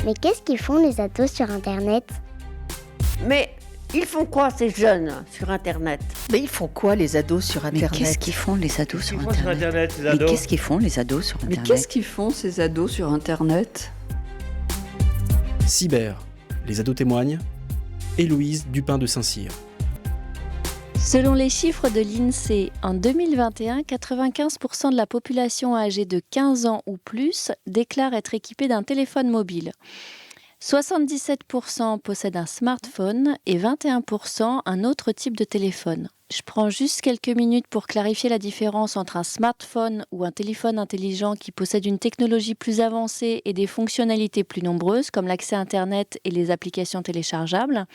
Mais qu'est-ce qu'ils font les ados sur Internet? Mais ils font quoi ces jeunes sur Internet? Mais ils font quoi les ados sur Mais Internet? qu'est-ce qu'ils font les ados sur Qu'est-ce qu'ils font sur Internet Internet, ces Mais ados qu'est-ce qu'ils font les ados sur Mais Internet qu'est-ce qu'ils font ces ados sur Internet? Cyber, les ados témoignent. Héloïse Dupin de Saint-Cyr. Selon les chiffres de l'INSEE, en 2021, 95% de la population âgée de 15 ans ou plus déclare être équipée d'un téléphone mobile. 77% possèdent un smartphone et 21% un autre type de téléphone. Je prends juste quelques minutes pour clarifier la différence entre un smartphone ou un téléphone intelligent qui possède une technologie plus avancée et des fonctionnalités plus nombreuses, comme l'accès à Internet et les applications téléchargeables,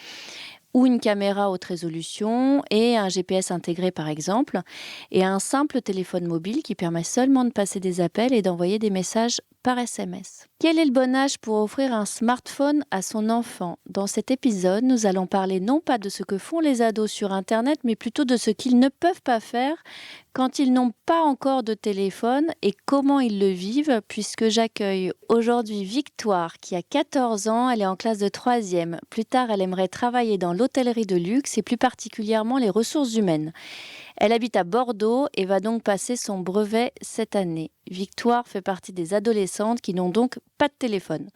ou une caméra haute résolution et un GPS intégré par exemple, et un simple téléphone mobile qui permet seulement de passer des appels et d'envoyer des messages par SMS. Quel est le bon âge pour offrir un smartphone à son enfant? Dans cet épisode, nous allons parler non pas de ce que font les ados sur Internet, mais plutôt de ce qu'ils ne peuvent pas faire quand ils n'ont pas encore de téléphone et comment ils le vivent, puisque j'accueille aujourd'hui Victoire qui a 14 ans, elle est en classe de 3e. Plus tard, elle aimerait travailler dans l'hôtellerie de luxe et plus particulièrement les ressources humaines. Elle habite à Bordeaux et va donc passer son brevet cette année. Victoire fait partie des adolescentes qui n'ont donc pas de téléphone.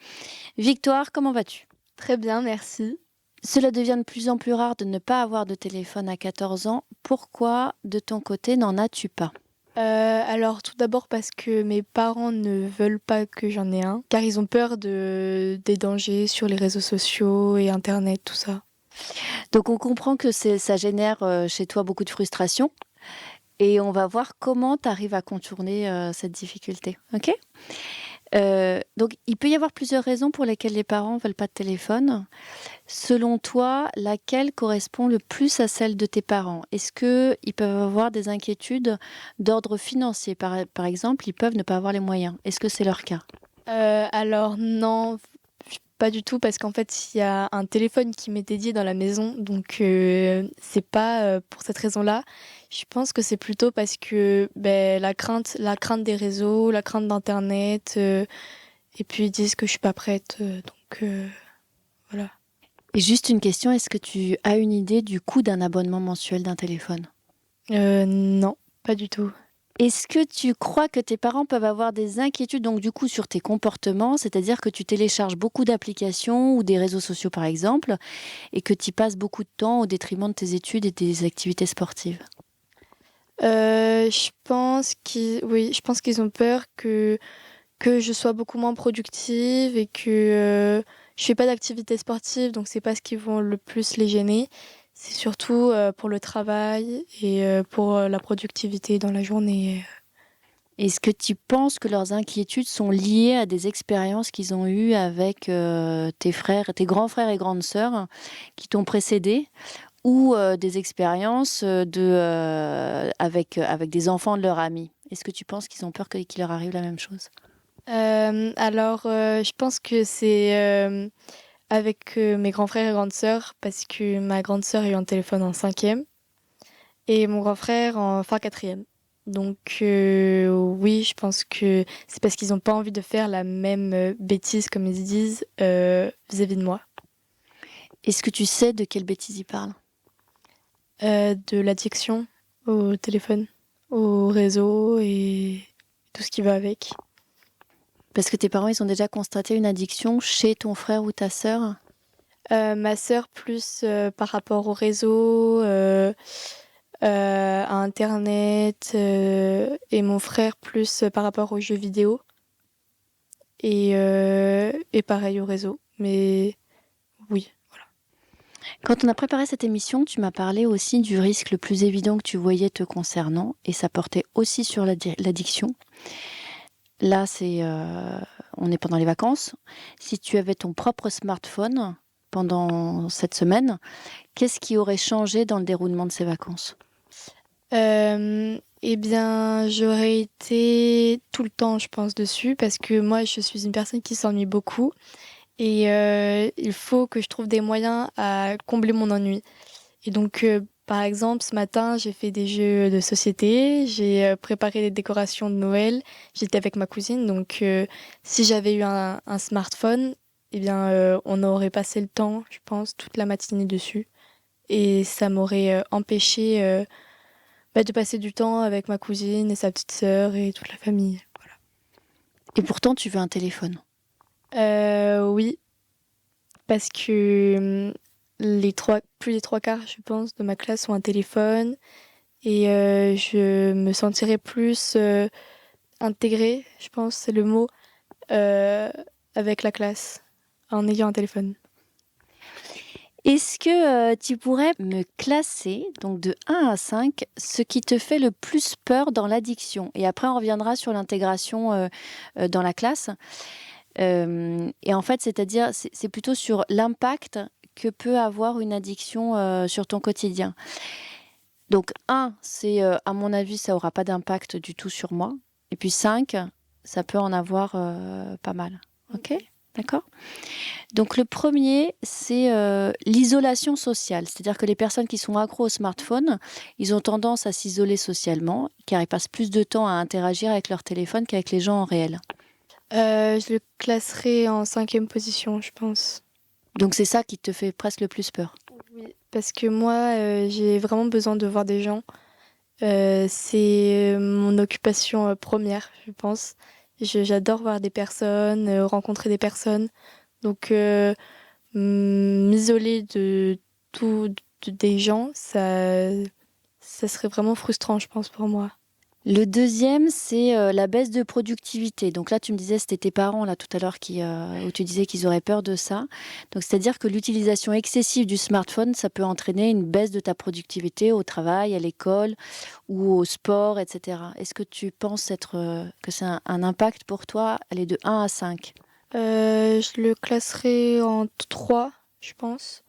Victoire, comment vas-tu? Très bien, merci. Cela devient de plus en plus rare de ne pas avoir de téléphone à 14 ans. Pourquoi, de ton côté, n'en as-tu pas? Alors tout d'abord parce que mes parents ne veulent pas que j'en ai un, car ils ont peur des dangers sur les réseaux sociaux et Internet, tout ça. Donc on comprend que ça génère chez toi beaucoup de frustration et on va voir comment tu arrives à contourner cette difficulté. Ok ? Donc il peut y avoir plusieurs raisons pour lesquelles les parents ne veulent pas de téléphone. Selon toi, laquelle correspond le plus à celle de tes parents? Est-ce qu'ils peuvent avoir des inquiétudes d'ordre financier? Par exemple, ils peuvent ne pas avoir les moyens. Est-ce que c'est leur cas? Alors non, pas du tout, parce qu'en fait il y a un téléphone qui m'est dédié dans la maison, donc c'est pas pour cette raison-là. Je pense que c'est plutôt parce que la crainte des réseaux, la crainte d'Internet, et puis ils disent que je suis pas prête, donc voilà. Et juste une question, est-ce que tu as une idée du coût d'un abonnement mensuel d'un téléphone? Non, pas du tout. Est-ce que tu crois que tes parents peuvent avoir des inquiétudes donc du coup sur tes comportements, c'est-à-dire que tu télécharges beaucoup d'applications ou des réseaux sociaux par exemple, et que tu y passes beaucoup de temps au détriment de tes études et des activités sportives? Je pense qu'ils ont peur que je sois beaucoup moins productive et que je fais pas d'activité sportive, donc c'est pas ce qui vont le plus les gêner. C'est surtout pour le travail et pour la productivité dans la journée. Est-ce que tu penses que leurs inquiétudes sont liées à des expériences qu'ils ont eues avec tes grands frères et grandes sœurs qui t'ont précédé, ou des expériences avec des enfants de leurs amis? Est-ce que tu penses qu'ils ont peur qu'il leur arrive la même chose? Alors, je pense que c'est avec mes grands frères et grandes sœurs, parce que ma grande sœur a eu un téléphone en 5e et mon grand frère en fin 4e. Donc oui, je pense que c'est parce qu'ils n'ont pas envie de faire la même bêtise, comme ils disent, vis-à-vis de moi. Est-ce que tu sais de quelle bêtise ils parlent? De l'addiction au téléphone, au réseau et tout ce qui va avec. Parce que tes parents, ils ont déjà constaté une addiction chez ton frère ou ta sœur? Ma sœur plus par rapport au réseau, à Internet, et mon frère plus par rapport aux jeux vidéo et pareil au réseau. Mais oui, voilà. Quand on a préparé cette émission, tu m'as parlé aussi du risque le plus évident que tu voyais te concernant, et ça portait aussi sur l'addiction. Là, on est pendant les vacances. Si tu avais ton propre smartphone pendant cette semaine, qu'est-ce qui aurait changé dans le déroulement de ces vacances? Eh bien, j'aurais été tout le temps, je pense, dessus, parce que moi, je suis une personne qui s'ennuie beaucoup et il faut que je trouve des moyens à combler mon ennui. Et donc, par exemple, ce matin, j'ai fait des jeux de société, j'ai préparé des décorations de Noël, j'étais avec ma cousine, donc si j'avais eu un smartphone, eh bien, on aurait passé le temps, je pense, toute la matinée dessus. Et ça m'aurait empêché de passer du temps avec ma cousine et sa petite sœur et toute la famille. Voilà. Et pourtant, tu veux un téléphone. Oui, parce que plus des 3 quarts, je pense, de ma classe ont un téléphone. Et je me sentirais plus intégrée, je pense, c'est le mot, avec la classe, en ayant un téléphone. Est-ce que tu pourrais me classer, donc de 1 à 5, ce qui te fait le plus peur dans l'addiction? Et après, on reviendra sur l'intégration dans la classe. Et en fait, c'est-à-dire, c'est plutôt sur l'impact que peut avoir une addiction sur ton quotidien. Donc 1, c'est à mon avis, ça n'aura pas d'impact du tout sur moi. Et puis 5, ça peut en avoir pas mal. Ok ? D'accord ? Donc le premier, c'est l'isolation sociale. C'est-à-dire que les personnes qui sont accros au smartphone, ils ont tendance à s'isoler socialement, car ils passent plus de temps à interagir avec leur téléphone qu'avec les gens en réel. Je le classerai en 5e position, je pense. Donc c'est ça qui te fait presque le plus peur. Oui, parce que moi, j'ai vraiment besoin de voir des gens. C'est mon occupation première, je pense. J'adore voir des personnes, rencontrer des personnes. Donc, m'isoler des gens, ça serait vraiment frustrant, je pense, pour moi. Le deuxième, c'est la baisse de productivité. Donc là, tu me disais, c'était tes parents, là, tout à l'heure, où tu disais qu'ils auraient peur de ça. Donc, c'est-à-dire que l'utilisation excessive du smartphone, ça peut entraîner une baisse de ta productivité au travail, à l'école ou au sport, etc. Est-ce que tu penses que c'est un impact pour toi, aller de 1 à 5? Je le classerai en 3, je pense.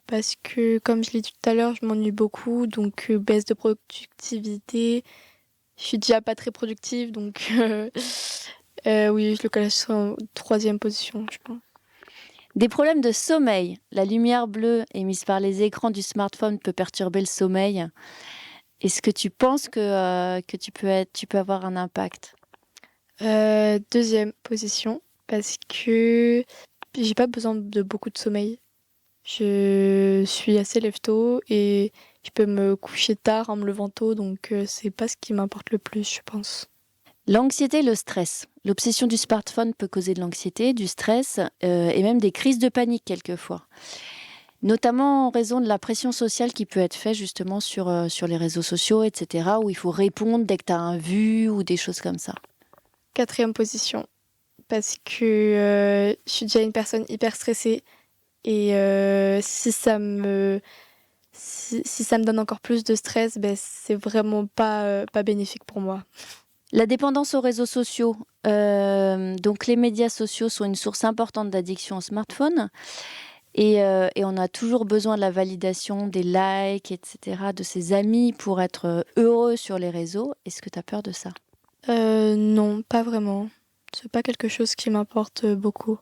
Parce que, comme je l'ai dit tout à l'heure, je m'ennuie beaucoup. Donc, baisse de productivité. Je suis déjà pas très productive, donc oui, je le classerai en 3e position, je pense. Des problèmes de sommeil. La lumière bleue émise par les écrans du smartphone peut perturber le sommeil. Est-ce que tu penses que tu peux avoir un impact? 2e position, parce que j'ai pas besoin de beaucoup de sommeil. Je suis assez lève-tôt et je peux me coucher tard en me levant tôt, donc c'est pas ce qui m'importe le plus, je pense. L'anxiété et le stress. L'obsession du smartphone peut causer de l'anxiété, du stress et même des crises de panique quelquefois. Notamment en raison de la pression sociale qui peut être faite justement sur les réseaux sociaux, etc., où il faut répondre dès que tu as un vu ou des choses comme ça. 4e position, parce que je suis déjà une personne hyper stressée et si ça me donne encore plus de stress, c'est vraiment pas bénéfique pour moi. La dépendance aux réseaux sociaux. Donc les médias sociaux sont une source importante d'addiction au smartphone. Et on a toujours besoin de la validation, des likes, etc., de ses amis pour être heureux sur les réseaux. Est-ce que tu as peur de ça? Non, pas vraiment. C'est pas quelque chose qui m'importe beaucoup.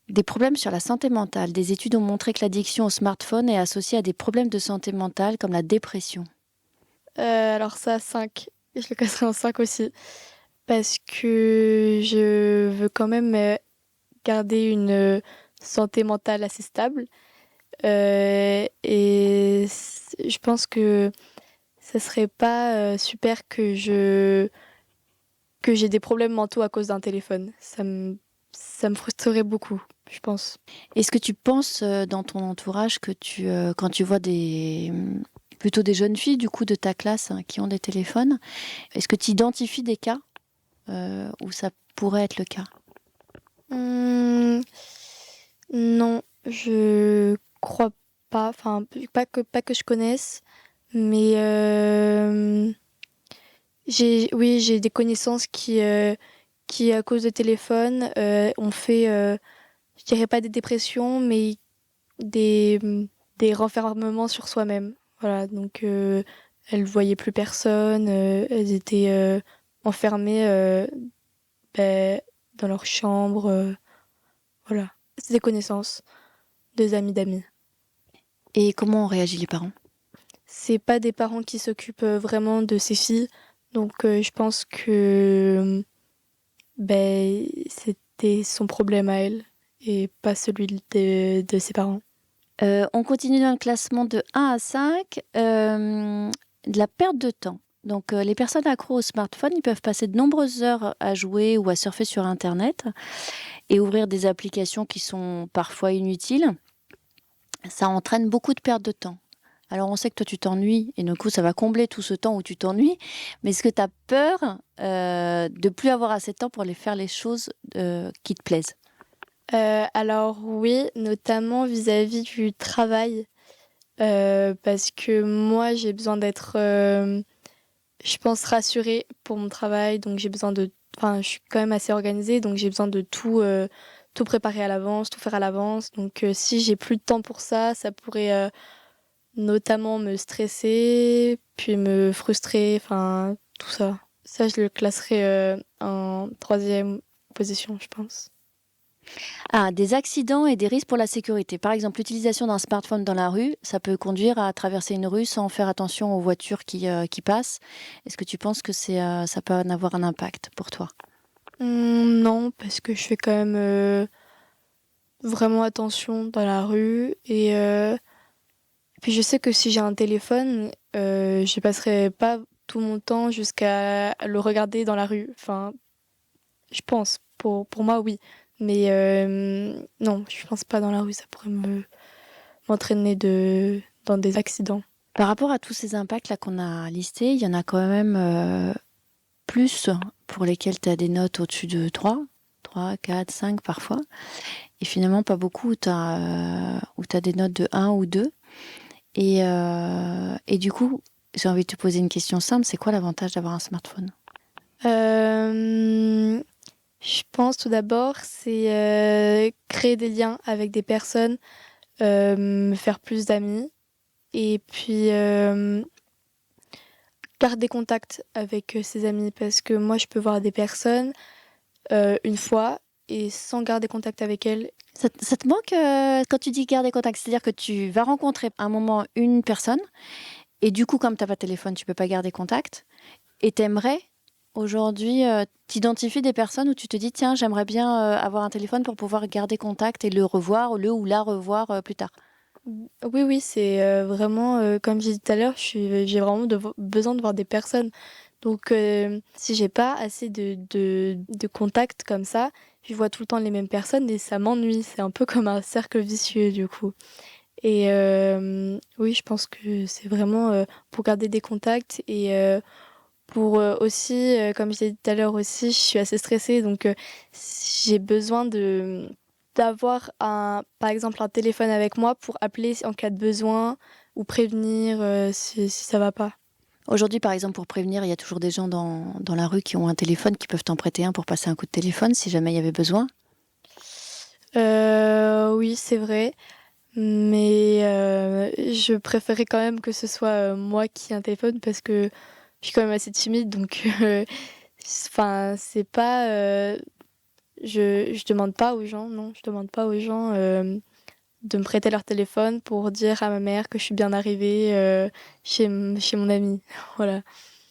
Des problèmes sur la santé mentale. Des études ont montré que l'addiction au smartphone est associée à des problèmes de santé mentale comme la dépression. Alors ça, 5. Je le classerai en 5 aussi. Parce que je veux quand même garder une santé mentale assez stable. Et je pense que ça serait pas super que j'ai des problèmes mentaux à cause d'un téléphone. Ça me frustrerait beaucoup, je pense. Est-ce que tu penses dans ton entourage que quand tu vois plutôt des jeunes filles du coup de ta classe qui ont des téléphones, est-ce que tu identifies des cas où ça pourrait être le cas? Non, je crois pas. Enfin, pas que je connaisse, mais j'ai des connaissances qui à cause de téléphone, ont fait, je dirais pas des dépressions, mais des renfermements sur soi-même. Voilà, donc elles voyaient plus personne, elles étaient enfermées dans leur chambre. Voilà, c'est des connaissances, des amis d'amis. Et comment ont réagi les parents? C'est pas des parents qui s'occupent vraiment de ces filles, donc je pense que c'était son problème à elle et pas celui de ses parents. On continue dans le classement de 1 à 5. De la perte de temps. Donc, les personnes accros au smartphone, ils peuvent passer de nombreuses heures à jouer ou à surfer sur Internet et ouvrir des applications qui sont parfois inutiles. Ça entraîne beaucoup de perte de temps. Alors, on sait que toi, tu t'ennuies et du coup, ça va combler tout ce temps où tu t'ennuies. Mais est-ce que tu as peur de plus avoir assez de temps pour aller faire les choses qui te plaisent? Alors oui, notamment vis-à-vis du travail. Parce que moi, j'ai besoin d'être, je pense, rassurée pour mon travail. Donc, je suis quand même assez organisée. Donc, j'ai besoin de tout préparer à l'avance, tout faire à l'avance. Donc, si j'ai plus de temps pour ça, ça pourrait notamment me stresser, puis me frustrer. Enfin, tout ça. Ça, je le classerais en 3e position, je pense. Ah, des accidents et des risques pour la sécurité. Par exemple, l'utilisation d'un smartphone dans la rue, ça peut conduire à traverser une rue sans faire attention aux voitures qui passent. Est-ce que tu penses que ça peut en avoir un impact pour toi? Non, parce que je fais quand même vraiment attention dans la rue. Et puis je sais que si j'ai un téléphone, je passerai pas tout mon temps jusqu'à le regarder dans la rue. Enfin, je pense. Pour moi, oui. Mais non, je pense pas dans la rue, ça pourrait m'entraîner dans des accidents. Par rapport à tous ces impacts-là qu'on a listés, il y en a quand même plus pour lesquels tu as des notes au-dessus de 3, 4, 5 parfois. Et finalement, pas beaucoup où tu as des notes de 1 ou 2. Et du coup, j'ai envie de te poser une question simple. C'est quoi l'avantage d'avoir un smartphone? Je pense tout d'abord, c'est créer des liens avec des personnes, me faire plus d'amis et puis garder contact avec ses amis parce que moi je peux voir des personnes une fois et sans garder contact avec elles. Ça te manque quand tu dis garder contact, c'est-à-dire que tu vas rencontrer à un moment une personne et du coup, comme tu n'as pas de téléphone, tu ne peux pas garder contact et t'aimerais aujourd'hui, t'identifies des personnes où tu te dis tiens, j'aimerais bien avoir un téléphone pour pouvoir garder contact et le revoir, le ou la revoir plus tard. Oui, c'est vraiment, comme j'ai dit tout à l'heure, j'ai vraiment besoin de voir des personnes. Donc, si j'ai pas assez de contacts comme ça, je vois tout le temps les mêmes personnes et ça m'ennuie. C'est un peu comme un cercle vicieux, du coup. Et oui, je pense que c'est vraiment pour garder des contacts et pour aussi, comme je l'ai dit tout à l'heure aussi, je suis assez stressée, donc j'ai besoin d'avoir par exemple un téléphone avec moi pour appeler en cas de besoin ou prévenir si ça va pas. Aujourd'hui, par exemple, pour prévenir, il y a toujours des gens dans la rue qui ont un téléphone, qui peuvent t'en prêter un pour passer un coup de téléphone si jamais il y avait besoin. Oui, c'est vrai. Mais je préférais quand même que ce soit moi qui ai un téléphone parce que je suis quand même assez timide, donc enfin c'est pas je demande pas aux gens, non, je demande pas aux gens de me prêter leur téléphone pour dire à ma mère que je suis bien arrivée chez mon ami. Voilà.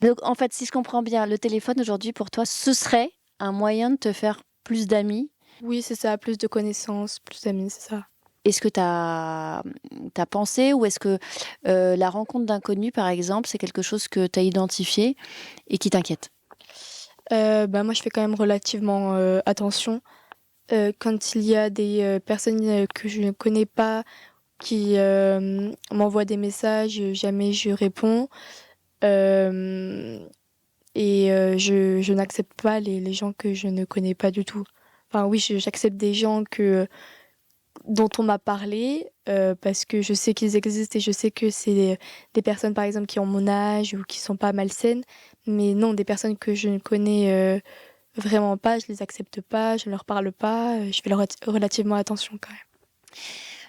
Donc, en fait, si je comprends bien, le téléphone aujourd'hui pour toi, ce serait un moyen de te faire plus d'amis. Oui, c'est ça, plus de connaissances, plus d'amis, c'est ça. Est-ce que tu as pensé ou est-ce que la rencontre d'inconnus, par exemple, c'est quelque chose que tu as identifié et qui t'inquiète? Moi, je fais quand même relativement attention. Quand il y a des personnes que je ne connais pas qui m'envoient des messages, jamais je réponds. Et je n'accepte pas les gens que je ne connais pas du tout. Enfin oui, j'accepte des gens dont on m'a parlé parce que je sais qu'ils existent et je sais que c'est des personnes par exemple qui ont mon âge ou qui sont pas malsaines, mais non, des personnes que je ne connais vraiment pas, je les accepte pas, je ne leur parle pas, je fais relativement attention quand même.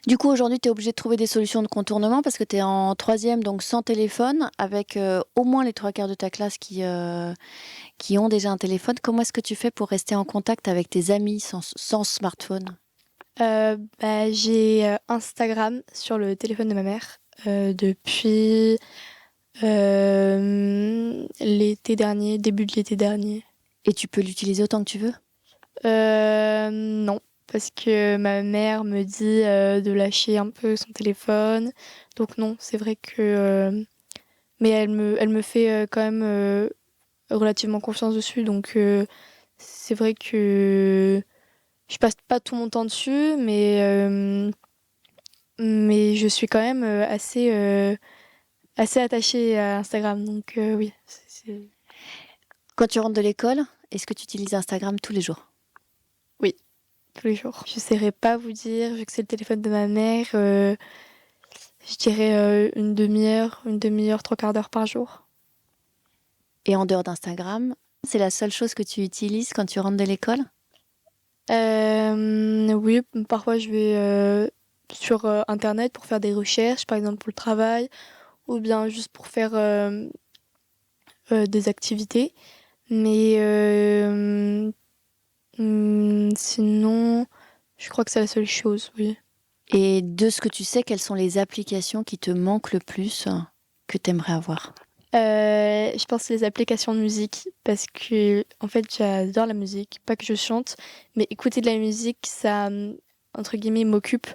Du coup, aujourd'hui, tu es obligé de trouver des solutions de contournement parce que tu es en 3e, donc sans téléphone, avec au moins les 3/4 de ta classe qui ont déjà un téléphone. Comment est-ce que tu fais pour rester en contact avec tes amis sans smartphone? J'ai Instagram sur le téléphone de ma mère depuis l'été dernier, début de l'été dernier. Et tu peux l'utiliser autant que tu veux? Non, parce que ma mère me dit de lâcher un peu son téléphone. Donc non, c'est vrai que... mais elle me fait quand même relativement confiance dessus. Donc c'est vrai que je passe pas tout mon temps dessus, mais je suis quand même assez attachée à Instagram. Donc oui, Quand tu rentres de l'école, est-ce que tu utilises Instagram tous les jours? tous les jours. Je ne saurais pas vous dire, vu que c'est le téléphone de ma mère, je dirais une demi-heure, trois quarts d'heure par jour. Et en dehors d'Instagram, c'est la seule chose que tu utilises quand tu rentres de l'école? Oui, parfois je vais sur Internet pour faire des recherches, par exemple pour le travail, ou bien juste pour faire des activités. Mais sinon, je crois que c'est la seule chose, oui. Et de ce que tu sais, quelles sont les applications qui te manquent le plus que tu aimerais avoir? Je pense les applications de musique parce que en fait j'adore la musique, pas que je chante, mais écouter de la musique ça entre guillemets m'occupe.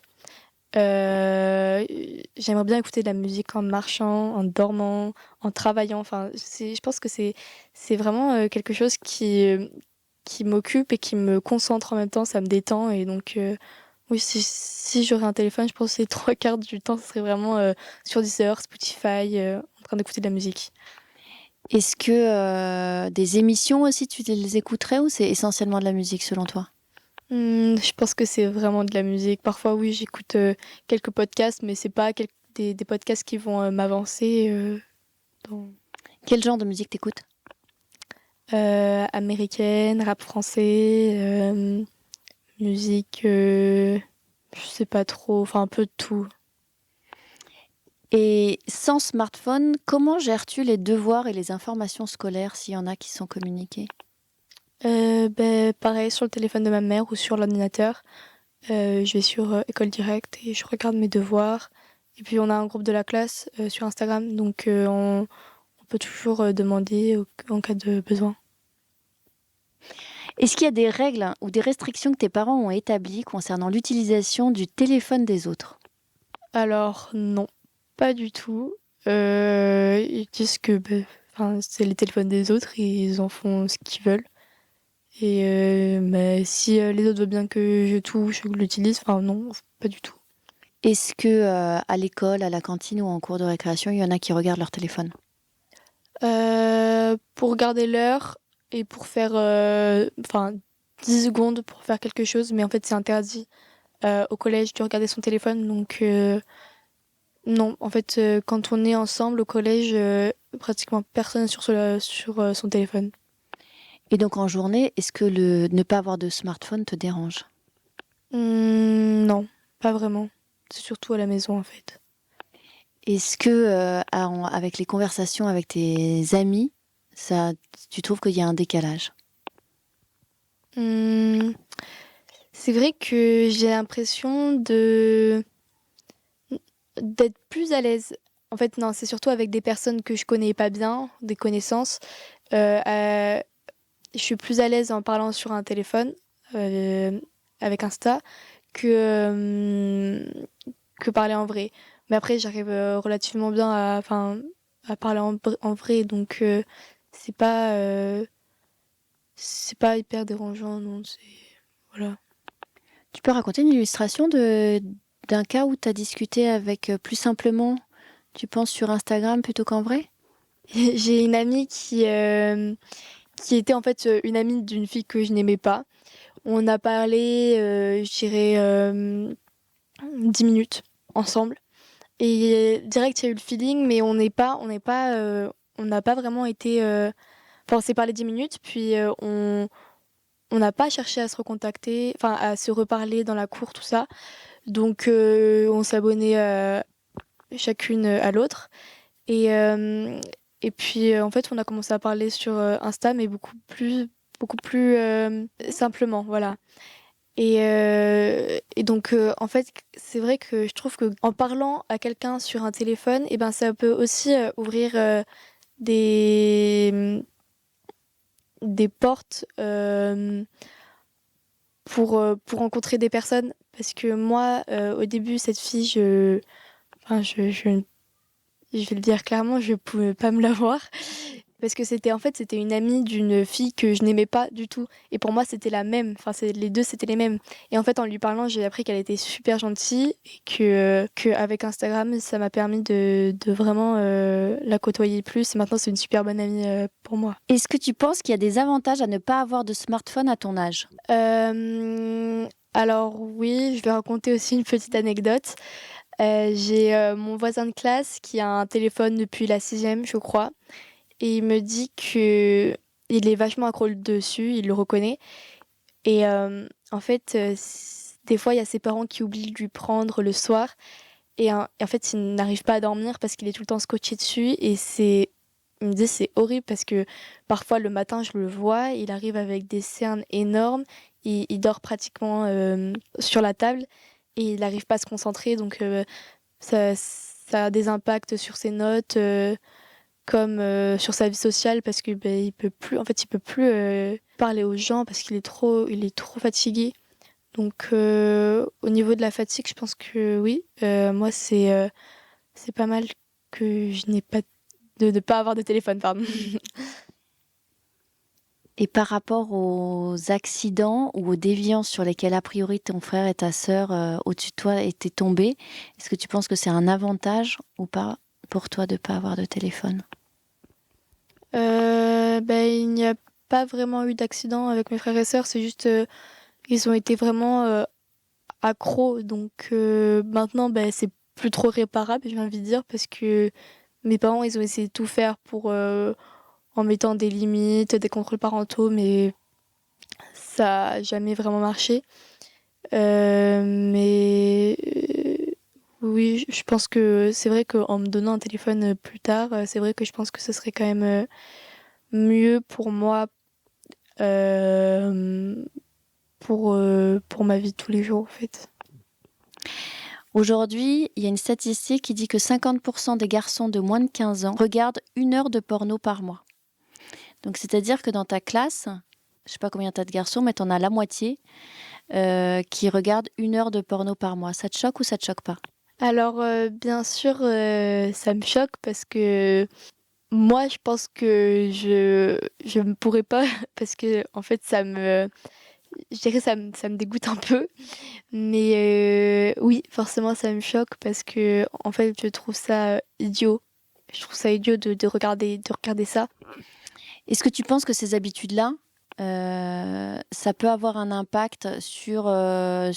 J'aimerais bien écouter de la musique en marchant, en dormant, en travaillant. Enfin, je pense que c'est vraiment quelque chose qui m'occupe et qui me concentre en même temps, ça me détend et donc oui, si j'aurais un téléphone, je pense que les trois quarts du temps, ce serait vraiment sur Deezer, Spotify, en train d'écouter de la musique. Est-ce que des émissions aussi, tu les écouterais ou c'est essentiellement de la musique selon toi? Je pense que c'est vraiment de la musique. Parfois, oui, j'écoute quelques podcasts, mais c'est pas des podcasts qui vont m'avancer dans Quel genre de musique t'écoutes? américaine, rap français, musique, je sais pas trop, enfin un peu de tout. Et sans smartphone, comment gères-tu les devoirs et les informations scolaires s'il y en a qui sont communiquées? Pareil sur le téléphone de ma mère ou sur l'ordinateur. Je vais sur École Directe et je regarde mes devoirs. Et puis on a un groupe de la classe sur Instagram, donc on peut toujours demander en cas de besoin. Est-ce qu'il y a des règles ou des restrictions que tes parents ont établies concernant l'utilisation du téléphone des autres? Alors non, pas du tout. Ils disent que c'est les téléphones des autres et ils en font ce qu'ils veulent. Et si les autres veulent bien que je touche, que je l'utilise, enfin non, pas du tout. Est-ce que à l'école, à la cantine ou en cours de récréation, il y en a qui regardent leur téléphone? Pour garder l'heure et pour faire 10 secondes pour faire quelque chose, mais en fait c'est interdit au collège de regarder son téléphone. Donc non, en fait quand on est ensemble au collège, pratiquement personne n'est sur son téléphone. Et donc en journée, est-ce que ne pas avoir de smartphone te dérange? Non, pas vraiment. C'est surtout à la maison en fait. Est-ce que avec les conversations avec tes amis, tu trouves qu'il y a un décalage? C'est vrai que j'ai l'impression d'être plus à l'aise. En fait, non, c'est surtout avec des personnes que je connais pas bien, des connaissances. Je suis plus à l'aise en parlant sur un téléphone avec Insta que parler en vrai. Mais après, j'arrive relativement bien à parler en vrai, donc c'est pas hyper dérangeant, non. Voilà. Tu peux raconter une illustration d'un cas où tu as discuté avec plus simplement, tu penses, sur Instagram plutôt qu'en vrai? J'ai une amie qui était en fait une amie d'une fille que je n'aimais pas. On a parlé, je dirais, 10 minutes ensemble. Et direct, il y a eu le feeling, mais on n'a pas vraiment été... Enfin, on s'est parlé 10 minutes, puis on n'a pas cherché à se recontacter, enfin, à se reparler dans la cour, tout ça. Donc, on s'abonnait chacune à l'autre. Et puis, en fait, on a commencé à parler sur Insta, mais beaucoup plus simplement, voilà. Et donc, en fait, c'est vrai que je trouve qu'en parlant à quelqu'un sur un téléphone, eh ben, ça peut aussi ouvrir des portes pour rencontrer des personnes. Parce que moi, au début, cette fille, je vais le dire clairement, je pouvais pas me la voir. Parce que c'était une amie d'une fille que je n'aimais pas du tout. Et pour moi, c'était la même. Enfin, les deux, c'était les mêmes. Et en fait, en lui parlant, j'ai appris qu'elle était super gentille et que avec Instagram, ça m'a permis de vraiment la côtoyer plus. Et maintenant, c'est une super bonne amie pour moi. Est-ce que tu penses qu'il y a des avantages à ne pas avoir de smartphone à ton âge? Alors oui, je vais raconter aussi une petite anecdote. J'ai mon voisin de classe qui a un téléphone depuis la 6e, je crois. Et il me dit que il est vachement accro dessus, il le reconnaît. Et en fait, des fois, il y a ses parents qui oublient de lui prendre le soir. Et en fait, il n'arrive pas à dormir parce qu'il est tout le temps scotché dessus. Et il me dit c'est horrible parce que parfois le matin, je le vois, il arrive avec des cernes énormes. Il dort pratiquement sur la table et il n'arrive pas à se concentrer. Donc ça a des impacts sur ses notes. Comme sur sa vie sociale parce que il peut plus parler aux gens parce qu'il est trop fatigué. Donc au niveau de la fatigue, je pense que oui, moi c'est pas mal que je n'ai pas de pas avoir de téléphone, pardon. Et par rapport aux accidents ou aux déviances sur lesquels a priori ton frère et ta sœur au-dessus de toi étaient tombés, est-ce que tu penses que c'est un avantage ou pas pour toi de ne pas avoir de téléphone? Il n'y a pas vraiment eu d'accident avec mes frères et sœurs, c'est juste ils ont été vraiment accros, donc maintenant c'est plus trop réparable, j'ai envie de dire, parce que mes parents ils ont essayé de tout faire pour en mettant des limites, des contrôles parentaux, mais ça a jamais vraiment marché. Oui, je pense que c'est vrai qu'en me donnant un téléphone plus tard, c'est vrai que je pense que ce serait quand même mieux pour moi pour ma vie de tous les jours, en fait. Aujourd'hui, il y a une statistique qui dit que 50% des garçons de moins de 15 ans regardent 1 heure de porno par mois. Donc, c'est-à-dire que dans ta classe, je ne sais pas combien tu as de garçons, mais tu en as la moitié qui regardent 1 heure de porno par mois. Ça te choque ou ça te choque pas? Alors, bien sûr, ça me choque parce que moi, je pense que je ne pourrais pas parce que, en fait, je dirais ça me dégoûte un peu. Mais oui, forcément, ça me choque parce que, en fait, je trouve ça idiot. Je trouve ça idiot de regarder ça. Est-ce que tu penses que ces habitudes-là, ça peut avoir un impact sur votre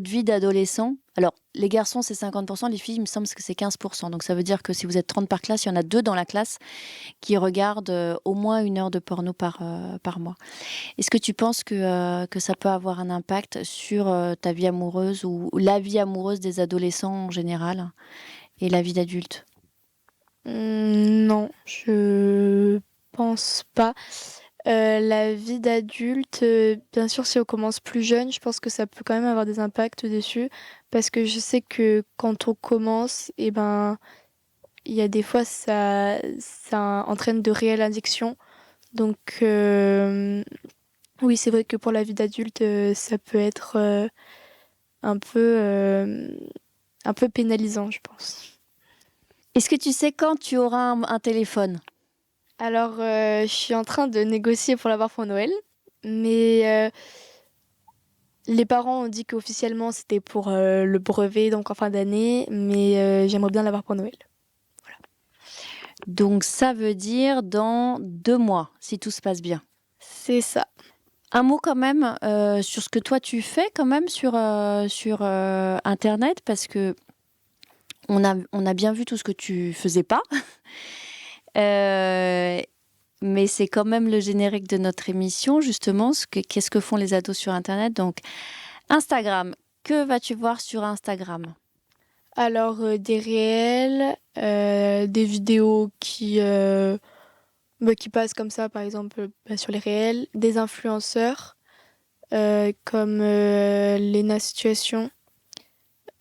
vie d'adolescent? Alors, les garçons, c'est 50%, les filles, il me semble que c'est 15%. Donc, ça veut dire que si vous êtes 30 par classe, il y en a 2 dans la classe qui regardent au moins 1 heure de porno par mois. Est-ce que tu penses que ça peut avoir un impact sur ta vie amoureuse ou la vie amoureuse des adolescents en général et la vie d'adulte? Non, je pense pas. La vie d'adulte, bien sûr, si on commence plus jeune, je pense que ça peut quand même avoir des impacts dessus. Parce que je sais que quand on commence, il y a des fois, ça entraîne de réelles addictions. Donc, oui, c'est vrai que pour la vie d'adulte, ça peut être un peu pénalisant, je pense. Est-ce que tu sais quand tu auras un téléphone? Alors, je suis en train de négocier pour l'avoir pour Noël, mais les parents ont dit qu'officiellement c'était pour le brevet, donc en fin d'année, mais j'aimerais bien l'avoir pour Noël. Voilà. Donc ça veut dire dans 2 mois, si tout se passe bien. C'est ça. Un mot quand même sur ce que toi tu fais quand même sur Internet, parce que on a bien vu tout ce que tu faisais pas. Mais c'est quand même le générique de notre émission, justement, qu'est-ce que font les ados sur Internet. Donc, Instagram, que vas-tu voir sur Instagram? Alors, des réels, des vidéos qui passent comme ça, par exemple, sur les réels, des influenceurs, comme Lena Situation,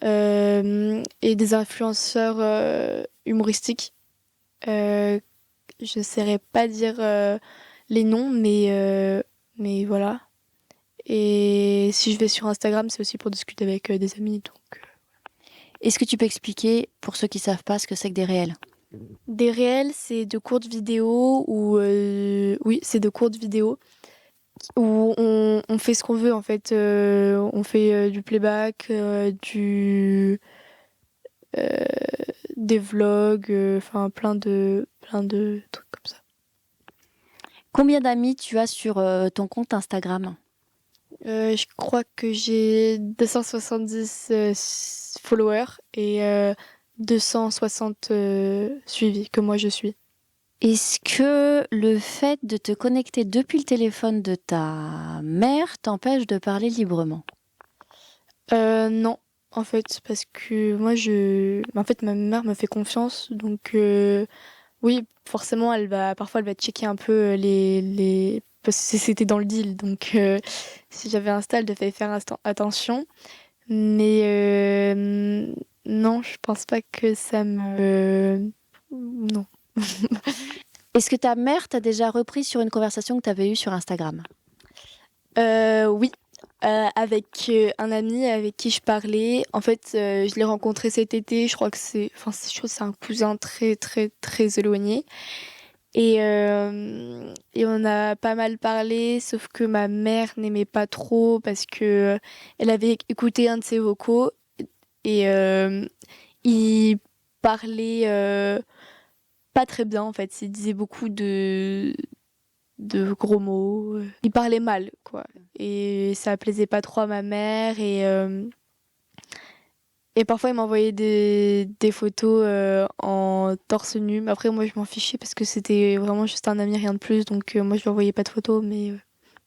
et des influenceurs humoristiques. Je ne saurais pas dire les noms, mais voilà. Et si je vais sur Instagram, c'est aussi pour discuter avec des amis. Donc, Est-ce que tu peux expliquer, pour ceux qui ne savent pas, ce que c'est que des réels? des réels, c'est de courtes vidéos oui, c'est de courtes vidéos où on fait ce qu'on veut en fait. On fait du playback, des vlogs, enfin plein de trucs comme ça. Combien d'amis tu as sur ton compte Instagram? Je crois que j'ai 270 followers et 260 suivis que moi je suis. Est-ce que le fait de te connecter depuis le téléphone de ta mère t'empêche de parler librement? Non, en fait, parce que en fait, ma mère me fait confiance, donc oui, forcément, parfois, elle va checker un peu parce que c'était dans le deal, donc si j'avais Insta, elle devait faire attention. Mais non, je pense pas que ça me... Non. Est-ce que ta mère t'a déjà repris sur une conversation que tu avais eue sur Instagram? Oui, avec un ami avec qui je parlais. En fait, je l'ai rencontré cet été. Je crois que je trouve que c'est un cousin très, très, très éloigné. Et on a pas mal parlé, sauf que ma mère n'aimait pas trop parce que elle avait écouté un de ses vocaux et il parlait pas très bien en fait. Il disait beaucoup de gros mots. Il parlait mal, quoi. Et ça plaisait pas trop à ma mère. Et parfois, il m'envoyait des photos en torse nu. Mais après, moi, je m'en fichais parce que c'était vraiment juste un ami, rien de plus. Donc, moi, je lui envoyais pas de photos. Mais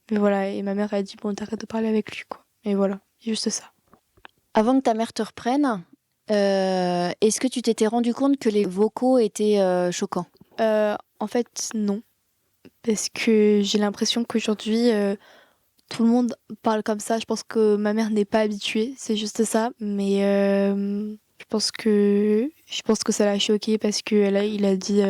voilà. Et ma mère a dit, bon, t'arrêtes de parler avec lui, quoi. Et voilà, juste ça. Avant que ta mère te reprenne, est-ce que tu t'étais rendu compte que les vocaux étaient choquants? En fait, non. Parce que j'ai l'impression qu'aujourd'hui, tout le monde parle comme ça. Je pense que ma mère n'est pas habituée, c'est juste ça. Mais je pense que ça l'a choquée parce qu'il a dit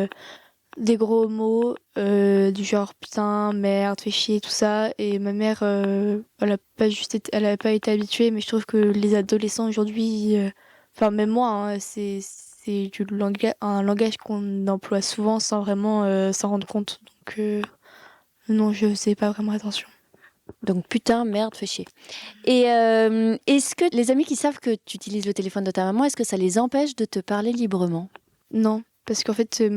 des gros mots du genre putain, merde, fais chier, tout ça. Et ma mère, elle a pas été habituée. Mais je trouve que les adolescents aujourd'hui, enfin même moi, hein, c'est un langage qu'on emploie souvent sans vraiment s'en rendre compte. Donc non, je faisais pas vraiment attention. Donc putain, merde, fais chier. Et est-ce que les amis qui savent que tu utilises le téléphone de ta maman, est-ce que ça les empêche de te parler librement? Non, parce qu'en fait, des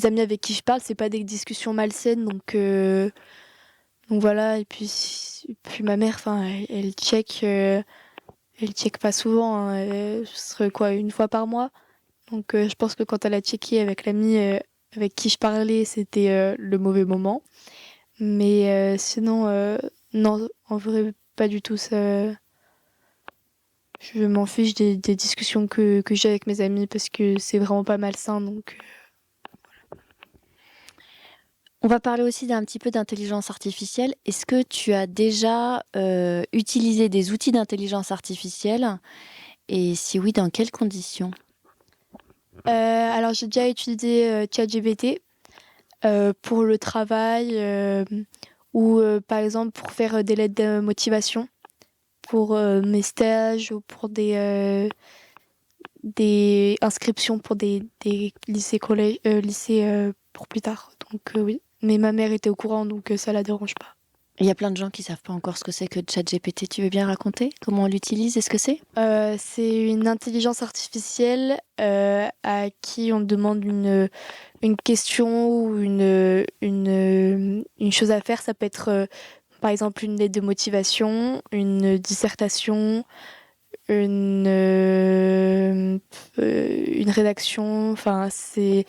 amis avec qui je parle, c'est pas des discussions malsaines, donc voilà. Et puis ma mère, enfin, elle check pas souvent, hein, ce serait quoi, une fois par mois. Donc je pense que quand elle a checké avec l'ami avec qui je parlais, c'était le mauvais moment. Mais sinon, non, en vrai, pas du tout. Ça, je m'en fiche des discussions que j'ai avec mes amis parce que c'est vraiment pas malsain. Donc, On va parler aussi d'un petit peu d'intelligence artificielle. Est-ce que tu as déjà utilisé des outils d'intelligence artificielle? Et si oui, dans quelles conditions? alors, j'ai déjà utilisé ChatGPT pour le travail ou par exemple pour faire des lettres de motivation pour mes stages ou pour des inscriptions pour des lycées, collèges, lycées pour plus tard. Donc oui. Mais ma mère était au courant, donc ça la dérange pas. Il y a plein de gens qui savent pas encore ce que c'est que ChatGPT. Tu veux bien raconter comment on l'utilise et ce que c'est? C'est une intelligence artificielle à qui on demande une question ou une chose à faire. Ça peut être par exemple une lettre de motivation, une dissertation, une rédaction. Enfin, c'est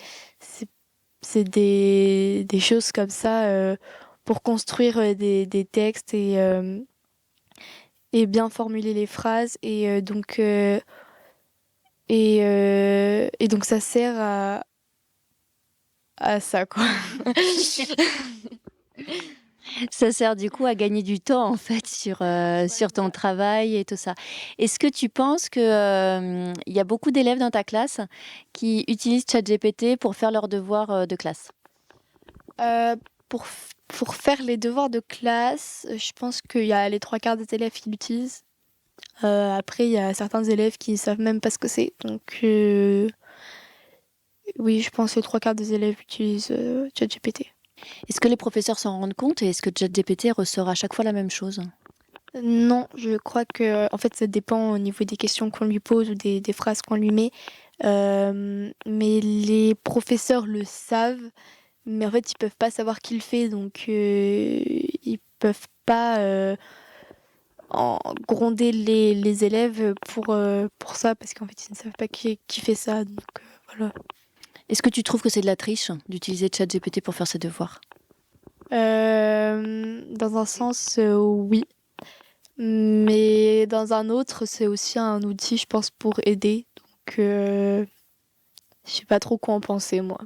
des choses comme ça pour construire des textes et bien formuler les phrases. Et donc ça sert à ça, quoi. Ça sert du coup à gagner du temps en fait sur ton travail et tout ça. Est-ce que tu penses que il y a beaucoup d'élèves dans ta classe qui utilisent ChatGPT pour faire leurs devoirs de classe? Pour Pour faire les devoirs de classe, je pense qu'il y a les 3 quarts des élèves qui l'utilisent. Après, il y a certains élèves qui ne savent même pas ce que c'est. Donc, oui, je pense que les 3 quarts des élèves utilisent ChatGPT. Est-ce que les professeurs s'en rendent compte et est-ce que ChatGPT ressort à chaque fois la même chose? Non, je crois que en fait, ça dépend au niveau des questions qu'on lui pose ou des phrases qu'on lui met. Mais les professeurs le savent, mais en fait, ils peuvent pas savoir qui le fait, donc ils peuvent pas gronder les élèves pour ça, parce qu'en fait, ils ne savent pas qui fait ça. Donc voilà. Est-ce que tu trouves que c'est de la triche d'utiliser ChatGPT pour faire ses devoirs? Dans un sens, oui. Mais dans un autre, c'est aussi un outil, je pense, pour aider. Donc, je sais pas trop quoi en penser, moi.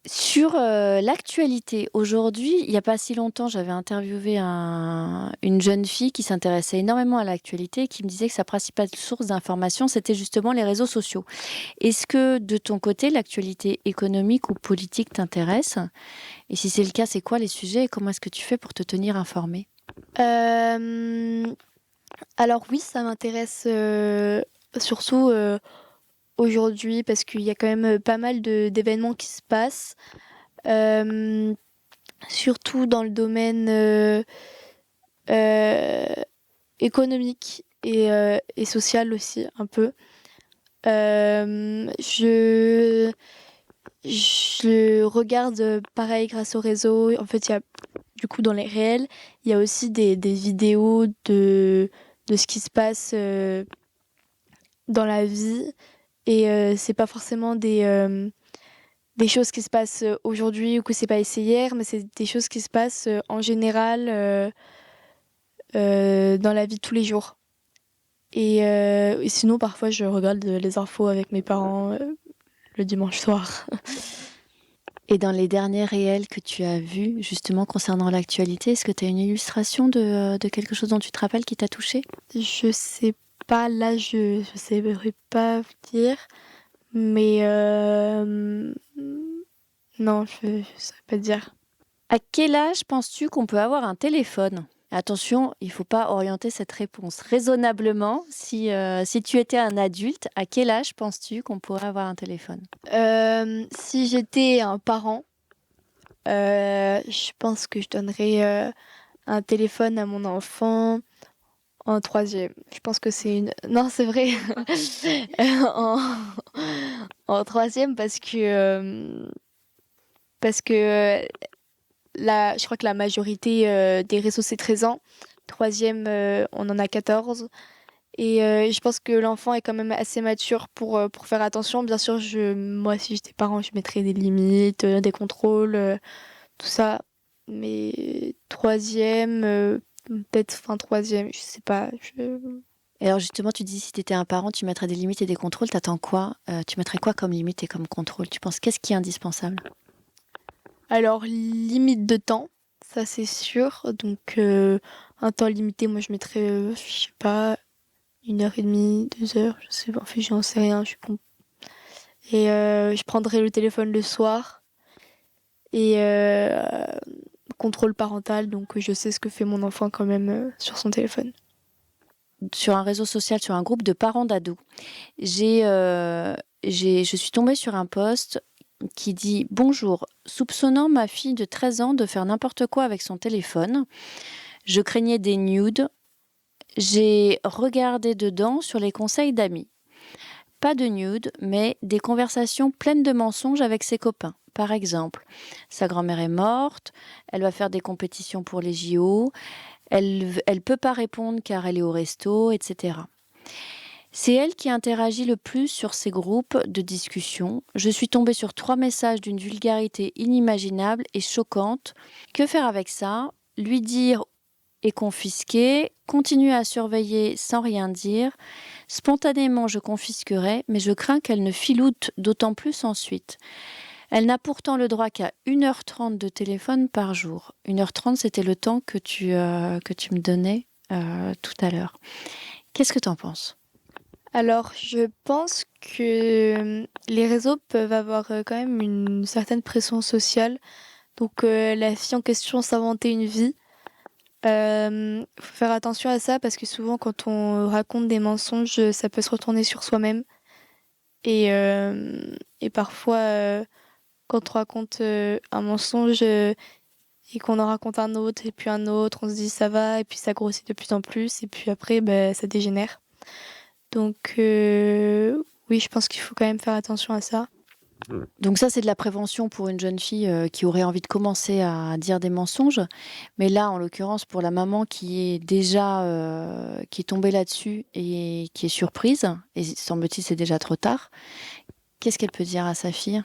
Sur l'actualité, aujourd'hui, il n'y a pas si longtemps, j'avais interviewé une jeune fille qui s'intéressait énormément à l'actualité et qui me disait que sa principale source d'information, c'était justement les réseaux sociaux. Est-ce que de ton côté, l'actualité économique ou politique t'intéresse? Et si c'est le cas, c'est quoi les sujets et comment est-ce que tu fais pour te tenir informée? Alors oui, ça m'intéresse surtout aujourd'hui parce qu'il y a quand même pas mal d'événements qui se passent, surtout dans le domaine économique et social aussi un peu. Je regarde pareil grâce au réseau. En fait, il y a du coup dans les réels, il y a aussi des vidéos de ce qui se passe dans la vie. Et c'est pas forcément des choses qui se passent aujourd'hui ou que c'est pas essayé hier, mais c'est des choses qui se passent en général dans la vie de tous les jours. Et sinon, parfois, je regarde les infos avec mes parents le dimanche soir. Et dans les derniers réels que tu as vus, justement concernant l'actualité, est-ce que tu as une illustration de quelque chose dont tu te rappelles qui t'a touché? Je sais pas, là, je saurais pas vous dire, mais non, je saurais pas dire. À quel âge penses-tu qu'on peut avoir un téléphone? Attention, il ne faut pas orienter cette réponse raisonnablement. Si tu étais un adulte, à quel âge penses-tu qu'on pourrait avoir un téléphone? Si j'étais un parent, je pense que je donnerais un téléphone à mon enfant en 3e. Je pense que c'est une... Non, c'est vrai. en 3e parce que je crois que la majorité des réseaux, c'est 13 ans. 3e, on en a 14. Et je pense que l'enfant est quand même assez mature pour faire attention. Bien sûr, moi, si j'étais parent, je mettrais des limites, des contrôles, tout ça. Mais 3e, peut-être fin 3e, je sais pas. Et alors justement, tu dis si tu étais un parent, tu mettrais des limites et des contrôles. T'attends quoi? Tu mettrais quoi comme limite et comme contrôle? Tu penses qu'est-ce qui est indispensable? Alors, limite de temps, ça c'est sûr. Donc, un temps limité, moi je mettrais, je sais pas, 1h30, 2 heures, je sais pas, en fait, j'en sais rien, je suis con. Et je prendrais le téléphone le soir. Et contrôle parental, donc je sais ce que fait mon enfant quand même sur son téléphone. Sur un réseau social, sur un groupe de parents d'ados, je suis tombée sur un post qui dit « Bonjour, soupçonnant ma fille de 13 ans de faire n'importe quoi avec son téléphone, je craignais des nudes. J'ai regardé dedans sur les conseils d'amis. Pas de nudes, mais des conversations pleines de mensonges avec ses copains. Par exemple, sa grand-mère est morte, elle va faire des compétitions pour les JO, elle peut pas répondre car elle est au resto, etc. C'est elle qui interagit le plus sur ces groupes de discussion. Je suis tombée sur 3 messages d'une vulgarité inimaginable et choquante. Que faire avec ça? Lui dire et confisquer, continuer à surveiller sans rien dire. Spontanément, je confisquerai, mais je crains qu'elle ne filoute d'autant plus ensuite. Elle n'a pourtant le droit qu'à 1h30 de téléphone par jour. 1h30, c'était le temps que tu me donnais tout à l'heure. Qu'est-ce que tu en penses? Alors, je pense que les réseaux peuvent avoir quand même une certaine pression sociale Donc la fille en question s'inventait une vie. Faut faire attention à ça parce que souvent quand on raconte des mensonges, ça peut se retourner sur soi-même. Et parfois, quand on raconte un mensonge et qu'on en raconte un autre et puis un autre, on se dit ça va et puis ça grossit de plus en plus et puis après ça dégénère. Donc oui, je pense qu'il faut quand même faire attention à ça. Donc ça, c'est de la prévention pour une jeune fille qui aurait envie de commencer à dire des mensonges. Mais là, en l'occurrence, pour la maman qui est déjà qui est tombée là-dessus et qui est surprise, et semble-t-il, c'est déjà trop tard, qu'est-ce qu'elle peut dire à sa fille ?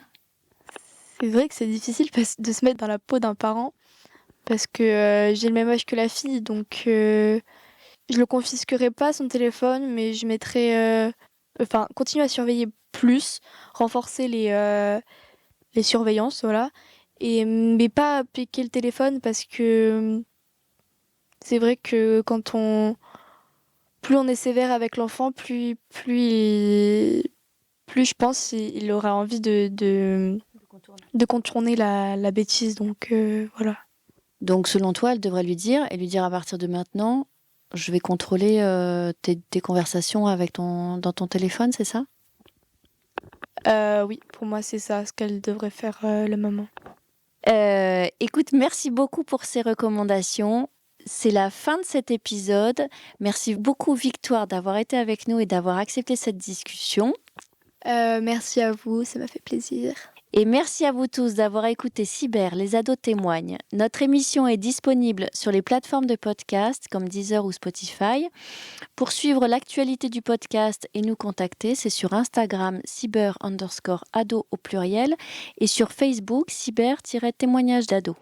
C'est vrai que c'est difficile de se mettre dans la peau d'un parent parce que j'ai le même âge que la fille, donc je le confisquerai pas son téléphone, mais je mettrai, continuer à surveiller plus, renforcer les surveillances, voilà, mais pas piquer le téléphone parce que c'est vrai que plus on est sévère avec l'enfant, plus je pense il aura envie de contourner la bêtise, donc voilà. Donc selon toi, elle devrait lui dire à partir de maintenant, je vais contrôler tes conversations dans ton téléphone, c'est ça ? Oui, pour moi c'est ça ce qu'elle devrait faire, la maman. Écoute, merci beaucoup pour ces recommandations. C'est la fin de cet épisode. Merci beaucoup Victoire d'avoir été avec nous et d'avoir accepté cette discussion. Merci à vous, ça m'a fait plaisir. Et merci à vous tous d'avoir écouté Cyber, les ados témoignent. Notre émission est disponible sur les plateformes de podcast comme Deezer ou Spotify. Pour suivre l'actualité du podcast et nous contacter, c'est sur Instagram cyber_ado au pluriel et sur Facebook cyber-témoignage d'ado.